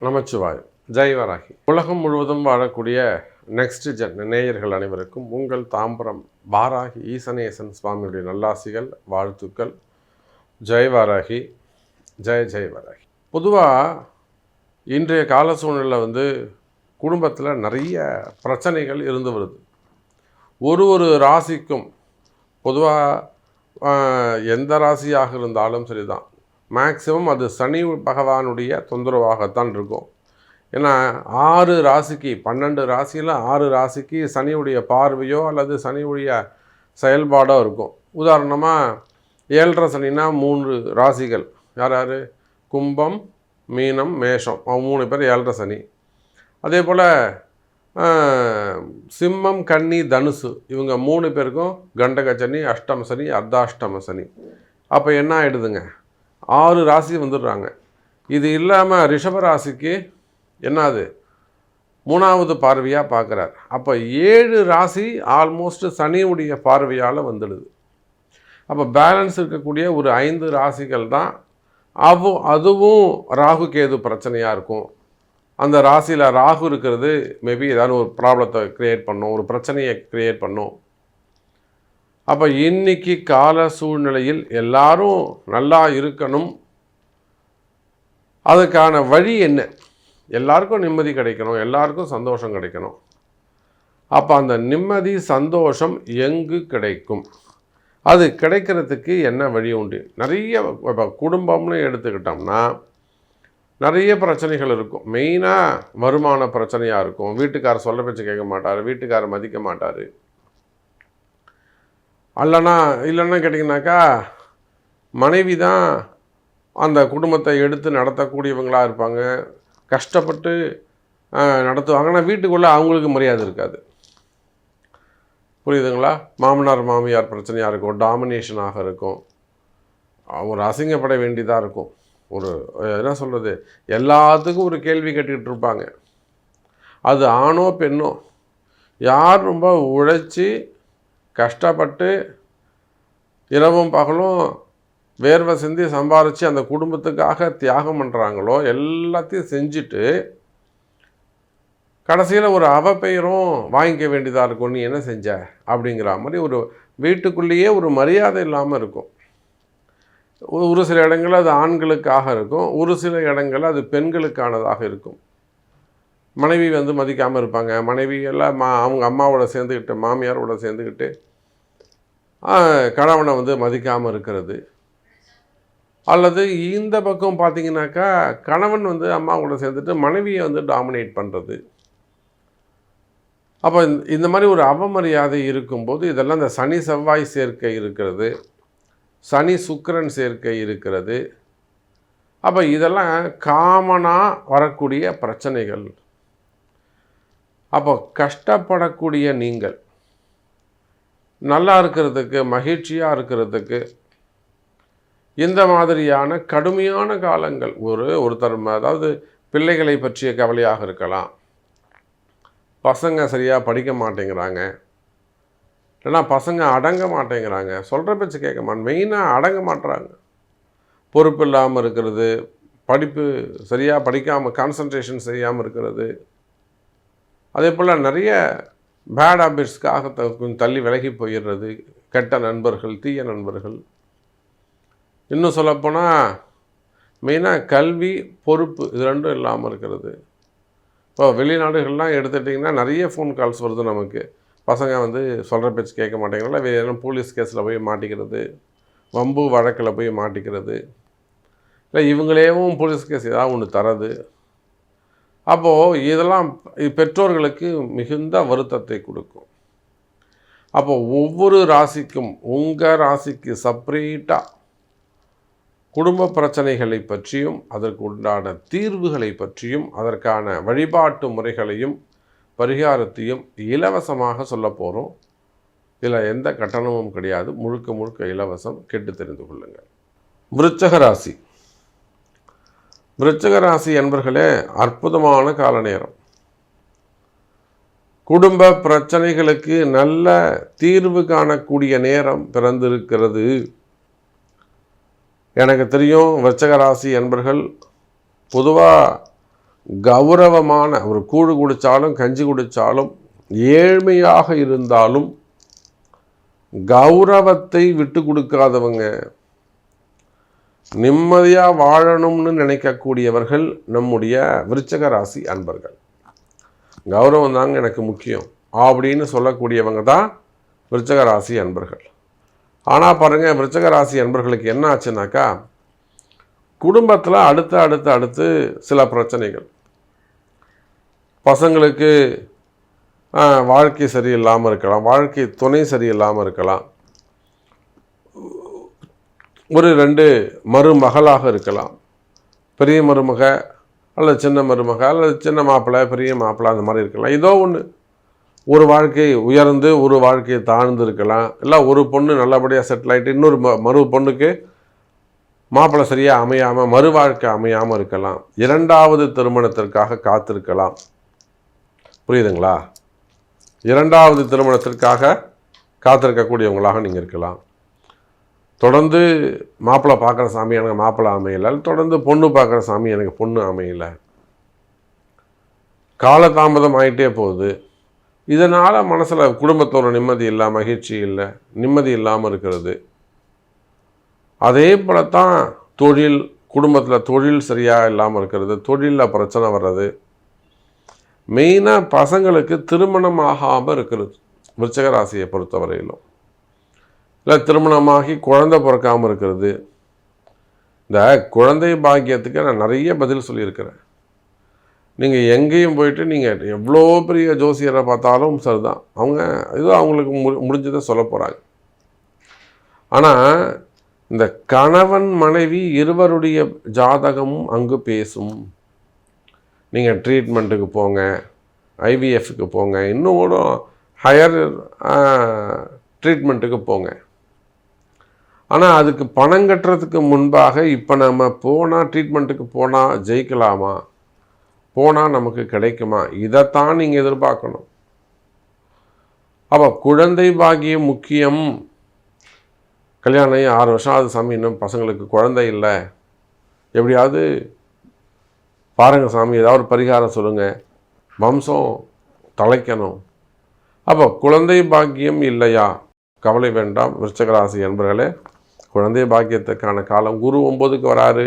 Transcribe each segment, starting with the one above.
நமச்சிவாயம். ஜெய் வராகி. உலகம் முழுவதும் வாழக்கூடிய நெக்ஸ்ட் ஜென் நேயர்கள் அனைவருக்கும் உங்கள் தாம்பரம் வாராகி ஈசனேசன் சுவாமியுடைய நல்லாசிகள், வாழ்த்துக்கள். ஜெய் வாராகி, ஜெய் வராகி. பொதுவாக இன்றைய கால சூழ்நிலை குடும்பத்தில் நிறைய பிரச்சனைகள் இருந்து வருது. ஒரு ராசிக்கும் பொதுவாக எந்த ராசியாக இருந்தாலும் சரிதான், மேக்சிமம் அது சனி பகவானுடைய தொந்தரவாகத்தான் இருக்கும். ஏன்னா 6 ராசிக்கு 12 ராசியில் 6 ராசிக்கு சனியுடைய பார்வையோ அல்லது சனியுடைய செயல்பாடோ இருக்கும். உதாரணமாக 7.5 சனினா 3 ராசிகள், யார் கும்பம், மீனம், மேஷம், 3 பேர் 7.5 சனி. அதே போல் சிம்மம், கன்னி, தனுசு இவங்க 3 பேருக்கும் கண்டக சனி, அஷ்டம சனி, அர்த்தாஷ்டம சனி. அப்போ என்ன ஆகிடுதுங்க, 6 ராசி வந்துடுறாங்க. இது இல்லாமல் ரிஷபராசிக்கு என்னது 3வது பார்வையாக பார்க்குறார். அப்போ 7 ராசி ஆல்மோஸ்ட் சனியுடைய பார்வையால் வந்துடுது. அப்போ பேலன்ஸ் இருக்கக்கூடிய ஒரு 5 ராசிகள் தான் அதுவும் ராகு கேது பிரச்சனையாக இருக்கும். அந்த ராசியில் ராகு இருக்கிறது மேபி ஏதாவது ஒரு ப்ராப்ளத்தை க்ரியேட் பண்ணும், ஒரு பிரச்சனையை க்ரியேட் பண்ணும். அப்போ இன்னைக்கு கால சூழ்நிலையில் எல்லாரும் நல்லா இருக்கணும். அதுக்கான வழி என்ன? எல்லாருக்கும் நிம்மதி கிடைக்கணும், எல்லாருக்கும் சந்தோஷம் கிடைக்கணும். அப்போ அந்த நிம்மதி சந்தோஷம் எங்கு கிடைக்கும்? அது கிடைக்கிறதுக்கு என்ன வழி உண்டு? நிறைய இப்போ குடும்பம்னு எடுத்துக்கிட்டோம்னா நிறைய பிரச்சனைகள் இருக்கும். மெயினாக வருமான பிரச்சனையாக இருக்கும். வீட்டுக்காரர் சொல்ல பேச்சு கேட்க மாட்டார், வீட்டுக்காரர் மதிக்க மாட்டார். இல்லைன்னா கேட்டிங்கனாக்கா மனைவி தான் அந்த குடும்பத்தை எடுத்து நடத்தக்கூடியவங்களாக இருப்பாங்க, கஷ்டப்பட்டு நடத்துவாங்க. ஆனால் வீட்டுக்குள்ளே அவங்களுக்கு மரியாதை இருக்காது. புரியுதுங்களா? மாமனார் மாமியார் பிரச்சனையாக இருக்கும், டாமினேஷனாக இருக்கும், ஒரு அசிங்கப்பட வேண்டியதாக இருக்கும். ஒரு என்ன சொல்கிறது, எல்லாத்துக்கும் ஒரு கேள்வி கேட்டுக்கிட்டு இருப்பாங்க. அது ஆணோ பெண்ணோ, யார் ரொம்ப உழைச்சி கஷ்டப்பட்டு இரவும் பகலும் வேர்வை சிந்தி சம்பாரித்து அந்த குடும்பத்துக்காக தியாகம் பண்ணுறாங்களோ எல்லாத்தையும் செஞ்சுட்டு கடைசியில் ஒரு அவப்பெயரும் வாங்கிக்க வேண்டியதாக இருக்கும். நீ என்ன செஞ்ச அப்படிங்கிற மாதிரி ஒரு வீட்டுக்குள்ளேயே ஒரு மரியாதை இல்லாமல் இருக்கும். ஒரு சில இடங்களில் அது ஆண்களுக்காக இருக்கும், ஒரு சில இடங்களில் அது பெண்களுக்கானதாக இருக்கும். மனைவி மதிக்காமல் இருப்பாங்க. மனைவி எல்லாம் அவங்க அம்மாவோட சேர்ந்துக்கிட்டு, மாமியாரோட சேர்ந்துக்கிட்டு கணவனை மதிக்காமல் இருக்கிறது. அல்லது இந்த பக்கம் பார்த்திங்கனாக்கா கணவன் அம்மாவோட சேர்ந்துட்டு மனைவியை டாமினேட் பண்ணுறது. அப்போ இந்த மாதிரி ஒரு அவமரியாதை இருக்கும்போது இதெல்லாம் இந்த சனி செவ்வாய் சேர்க்கை இருக்கிறது, சனி சுக்கிரன் சேர்க்கை இருக்கிறது. அப்போ இதெல்லாம் காமனாக வரக்கூடிய பிரச்சனைகள். அப்போ கஷ்டப்படக்கூடிய நீங்கள் நல்லா இருக்கிறதுக்கு, மகிழ்ச்சியாக இருக்கிறதுக்கு இந்த மாதிரியான கடுமையான காலங்கள் ஒருத்தர் அதாவது பிள்ளைகளை பற்றிய கவலையாக இருக்கலாம், பசங்க சரியாக படிக்க மாட்டேங்கிறாங்க, இல்லைன்னா பசங்க அடங்க மாட்டேங்கிறாங்க, சொல்கிற பேச்சு கேட்க மாட்டேன், மெயினாக அடங்க மாட்டுறாங்க, பொறுப்பு இல்லாமல் இருக்கிறது, படிப்பு சரியாக படிக்காமல் கான்சன்ட்ரேஷன் செய்யாமல் இருக்கிறது. அதே போல் நிறைய பேட் ஹேபிட்ஸ்க்காக கொஞ்சம் தள்ளி விலகி போயிடுறது, கெட்ட நண்பர்கள், தீய நண்பர்கள். இன்னும் சொல்லப்போனால் மெயினாக கல்வி, பொறுப்பு இது ரெண்டும் இல்லாமல் இருக்கிறது. இப்போ வெளிநாடுகள்லாம் எடுத்துட்டிங்கன்னா நிறைய ஃபோன் கால்ஸ் வருது நமக்கு. பசங்க சொல்கிற பேச்சு கேட்க மாட்டேங்கிறனால வேறு போலீஸ் கேஸில் போய் மாட்டிக்கிறது, வம்பு வழக்கில் போய் மாட்டிக்கிறது, இல்லை இவங்களேவும் போலீஸ் கேஸ் ஏதாவது ஒன்று தரது. அப்போது இதெல்லாம் பெற்றோர்களுக்கு மிகுந்த வருத்தத்தை கொடுக்கும். அப்போது ஒவ்வொரு ராசிக்கும் உங்கள் ராசிக்கு செப்பரேட்டாக குடும்ப பிரச்சனைகளை பற்றியும் அதற்கு உண்டான தீர்வுகளை பற்றியும் அதற்கான வழிபாட்டு முறைகளையும் பரிகாரத்தையும் இலவசமாக சொல்ல போகிறோம். இதில் எந்த கட்டணமும் கிடையாது, முழுக்க முழுக்க இலவசம். கேட்டு தெரிந்து கொள்ளுங்கள். விருச்சக ராசி. விருச்சக ராசி என்பர்களே, அற்புதமான கால நேரம். குடும்ப பிரச்சனைகளுக்கு நல்ல தீர்வு காணக்கூடிய நேரம் பிறந்திருக்கிறது. எனக்கு தெரியும் விருச்சக ராசி என்பர்கள் பொதுவாக கௌரவமான ஒரு கூழு குடித்தாலும் கஞ்சி குடித்தாலும் ஏழ்மையாக இருந்தாலும் கௌரவத்தை விட்டு கொடுக்காதவங்க, நிம்மதியாக வாழணும்னு நினைக்கக்கூடியவர்கள் நம்முடைய விருச்சிக ராசி அன்பர்கள். கௌரவம் தாங்க எனக்கு முக்கியம் அப்படின்னு சொல்லக்கூடியவங்க தான் விருச்சிக ராசி அன்பர்கள். ஆனால் பாருங்கள், விருச்சிக ராசி அன்பர்களுக்கு என்ன ஆச்சுனாக்கா, குடும்பத்தில் அடுத்து சில பிரச்சனைகள். பசங்களுக்கு வாழ்க்கை சரியில்லாமல் இருக்கலாம், வாழ்க்கை துணை சரியில்லாமல் இருக்கலாம், ஒரு 2 மருமகளாக இருக்கலாம், பெரிய மருமக அல்லது சின்ன மருமக அல்லது சின்ன மாப்பிள்ளை பெரிய மாப்பிள்ளை அந்த மாதிரி இருக்கலாம். ஏதோ ஒன்று, ஒரு வாழ்க்கை உயர்ந்து ஒரு வாழ்க்கையை தாழ்ந்து இருக்கலாம். இல்லை ஒரு பொண்ணு நல்லபடியாக செட்டில் ஆகிட்டு இன்னொரு மறு பொண்ணுக்கு மாப்பிள்ளை சரியாக அமையாமல் மறு வாழ்க்கை அமையாமல் இருக்கலாம். 2வது திருமணத்திற்காக காத்திருக்கலாம். புரியுதுங்களா? 2வது திருமணத்திற்காக காத்திருக்கக்கூடியவங்களாக நீங்கள் இருக்கலாம். தொடர்ந்து மாப்பிள்ளை பார்க்குற சாமி எனக்கு மாப்பிள்ளை அமையலை, தொடர்ந்து பொண்ணு பார்க்குற சாமி எனக்கு பொண்ணு அமையலை, காலதாமதம் ஆகிட்டே போகுது. இதனால் மனசில் குடும்பத்தோட நிம்மதி இல்லை, மகிழ்ச்சி இல்லை, நிம்மதி இல்லாமல் இருக்கிறது. அதே போல தான் தொழில், குடும்பத்தில் தொழில் சரியாக இல்லாமல் இருக்கிறது, தொழிலில் பிரச்சனை வர்றது. மெயினாக பசங்களுக்கு திருமணம் ஆகாமல் இருக்கிறது விருச்சிக ராசியை பொறுத்தவரையிலும். இல்லை திருமணமாகி குழந்தை பிறக்காமல் இருக்கிறது. இந்த குழந்தை பாக்கியத்துக்கு நான் நிறைய பதில் சொல்லியிருக்கிறேன். நீங்கள் எங்கேயும் போயிட்டு நீங்கள் எவ்வளோ பெரிய ஜோசியரை பார்த்தாலும் சரிதான், அவங்க ஏதோ அவங்களுக்கு முடிஞ்சதை சொல்ல போகிறாங்க. ஆனால் இந்த கணவன் மனைவி இருவருடைய ஜாதகமும் அங்கு பேசும். நீங்கள் ட்ரீட்மெண்ட்டுக்கு போங்க, ஐவிஎஃப்க்கு போங்க, இன்னும் கூட ஹையர் ட்ரீட்மெண்ட்டுக்கு போங்க. ஆனால் அதுக்கு பணம் கட்டுறதுக்கு முன்பாக இப்போ நம்ம போனால் ட்ரீட்மெண்ட்டுக்கு போனால் ஜெயிக்கலாமா, போனால் நமக்கு கிடைக்குமா, இதைத்தான் நீங்கள் எதிர்பார்க்கணும். அப்போ குழந்தை பாக்கியம் முக்கியம். கல்யாணம் ஆகி 6 வருஷம் ஆகுது சாமி, இன்னும் பசங்களுக்கு குழந்தை இல்லை, எப்படியாவது பாருங்கள் சாமி, ஏதாவது ஒரு பரிகாரம் சொல்லுங்கள், வம்சம் தலைக்கணும். அப்போ குழந்தை பாக்கியம் இல்லையா, கவலை வேண்டாம் விருச்சிக ராசி என்பர்களே. குழந்தை பாக்கியத்துக்கான காலம் குரு 9க்கு வராரு.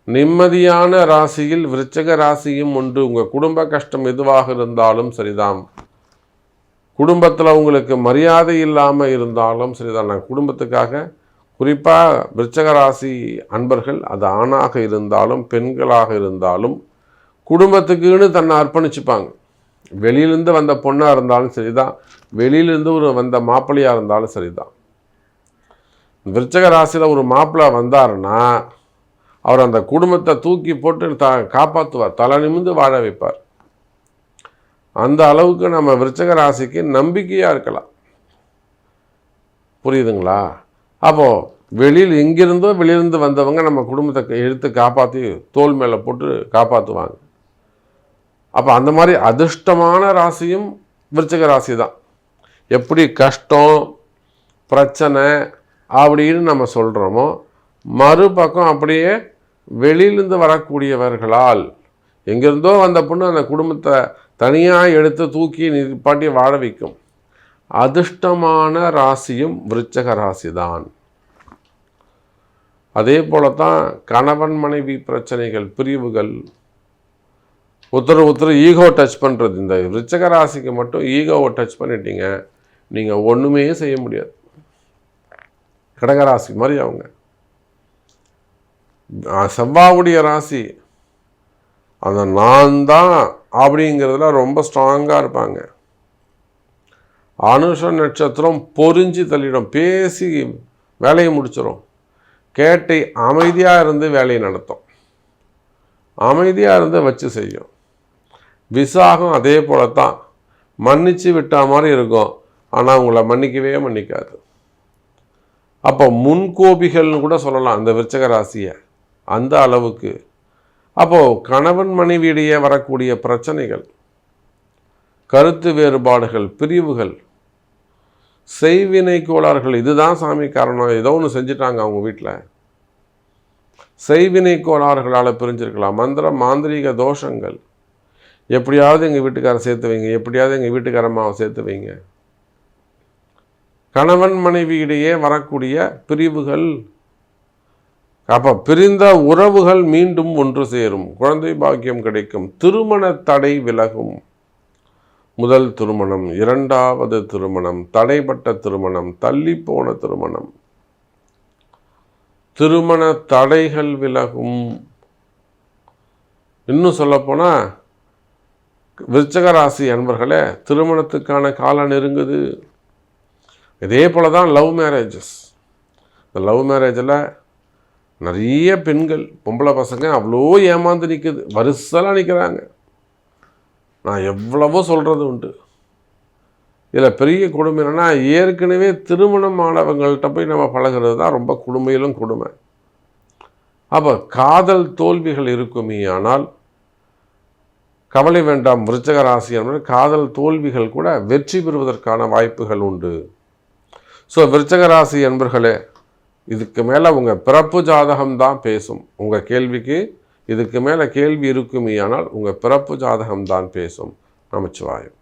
நிம்மதியான ராசியில் விருச்சிக ராசியும் உண்டு. உங்கள் குடும்ப கஷ்டம் எதுவாக இருந்தாலும் சரிதான், குடும்பத்தில் உங்களுக்கு மரியாதை இல்லாமல் இருந்தாலும் சரிதான், நான் குடும்பத்துக்காக குறிப்பாக விருச்சிக ராசி அன்பர்கள், அது ஆணாக இருந்தாலும் பெண்களாக இருந்தாலும் குடும்பத்துக்குன்னு தன்னை அர்ப்பணிச்சுப்பாங்க. வெளியிலேருந்து வந்த பொண்ணாக இருந்தாலும் சரிதான், வெளியிலேருந்து வந்த மாப்பிள்ளையாக இருந்தாலும் சரிதான். விருச்சிக ராசியில் ஒரு மாப்பிள்ளை வந்தாருன்னா அவர் அந்த குடும்பத்தை தூக்கி போட்டு காப்பாற்றுவார், தலை நிமிர்ந்து வாழ வைப்பார். அந்த அளவுக்கு நம்ம விருச்சிக ராசிக்கு நம்பிக்கையாக இருக்கலாம். புரியுதுங்களா? அப்போது வெளியிலிருந்து வந்தவங்க நம்ம குடும்பத்தை எடுத்து காப்பாற்றி தோல் மேலே போட்டு காப்பாற்றுவாங்க. அப்போ அந்த மாதிரி அதிர்ஷ்டமான ராசியும் விருச்சிக ராசி தான். எப்படி கஷ்டம் பிரச்சனை அப்படின்னு நம்ம சொல்கிறோமோ, மறுபக்கம் அப்படியே வெளியிலேருந்து வரக்கூடியவர்களால் எங்கேருந்தோ வந்த பொண்ணு அந்த குடும்பத்தை தனியாக எடுத்து தூக்கி நிப்பாட்டி வாழ வைக்கும். அதிர்ஷ்டமான ராசியும் விருச்சிக ராசி தான். அதே போல தான் கணவன் மனைவி பிரச்சனைகள், பிரிவுகள், ஒருத்தர் ஈகோ டச் பண்ணுறது. இந்த விருச்சிக ராசிக்கு மட்டும் ஈகோவை டச் பண்ணிட்டீங்க, நீங்கள் ஒன்றுமே செய்ய முடியாது. கடகராசி மாதிரி அவங்க. செவ்வாவுடைய ராசி, அந்த நான் தான் அப்படிங்கிறதுல ரொம்ப ஸ்ட்ராங்காக இருப்பாங்க. அனுஷ நட்சத்திரம் பொறிஞ்சு தள்ளிடும், பேசி வேலையை முடிச்சிடும். கேட்டை அமைதியாக இருந்து வேலையை நடத்தும், அமைதியாக இருந்து வச்சு செய்யும். விசாகம் அதே போல தான், மன்னிச்சு விட்டா மாதிரி இருக்கும், ஆனால் உங்களை மன்னிக்கவே மன்னிக்காது. அப்போ முன்கோபிகள்னு கூட சொல்லலாம் இந்த விருச்சிக ராசியை, அந்த அளவுக்கு. அப்போது கணவன் மனைவியிடையே வரக்கூடிய பிரச்சனைகள், கருத்து வேறுபாடுகள், பிரிவுகள், செய்வினை கோளாறுகள், இதுதான் சாமி காரணம். ஏதோ ஒன்று செஞ்சுட்டாங்க அவங்க வீட்டில், செய்வினை கோளாறுகளால் பிரிஞ்சிருக்கலாம். மந்திர மாந்திரீக தோஷங்கள். எப்படியாவது எங்கள் வீட்டுக்காரரை சேர்த்து வைங்க, எப்படியாவது எங்கள் வீட்டுக்காரம்மாவை சேர்த்து வைங்க. கணவன் மனைவியிடையே வரக்கூடிய பிரிவுகள். அப்போ பிரிந்த உறவுகள் மீண்டும் ஒன்று சேரும். குழந்தை பாக்கியம் கிடைக்கும். திருமண தடை விலகும். முதல் திருமணம், இரண்டாவது திருமணம், தடைப்பட்ட திருமணம், தள்ளி போன திருமணம், திருமண தடைகள் விலகும். இன்னும் சொல்லப்போனால் விருச்சிக ராசி அன்பர்களே, திருமணத்துக்கான காலம் நெருங்குது. இதே போல தான் லவ் மேரேஜஸ். இந்த லவ் மேரேஜில் நிறைய பெண்கள், பொம்பளை பசங்க அவ்வளோ ஏமாந்து நிற்குது, வரிசலாக நிற்கிறாங்க. நான் எவ்வளவோ சொல்கிறது உண்டு. இதில் பெரிய கொடுமை என்னென்னா, ஏற்கனவே திருமணம் ஆனவங்கள்ட்ட போய் நம்ம பழகிறது தான் ரொம்ப கொடுமையிலும் கொடுமை. அப்போ காதல் தோல்விகள் இருக்குமே, ஆனால் கவலை வேண்டாம் விருச்சிக ராசி என்பது. காதல் தோல்விகள் கூட வெற்றி பெறுவதற்கான வாய்ப்புகள் உண்டு. ஸோ விருச்சிக ராசி என்பர்களே, இதுக்கு மேலே உங்கள் பிறப்பு ஜாதகம் தான் பேசும். உங்கள் கேள்விக்கு இதுக்கு மேலே கேள்வி இருக்குமே, ஆனால் உங்கள் பிறப்பு ஜாதகம் தான் பேசும். நமச்சிவாயம்.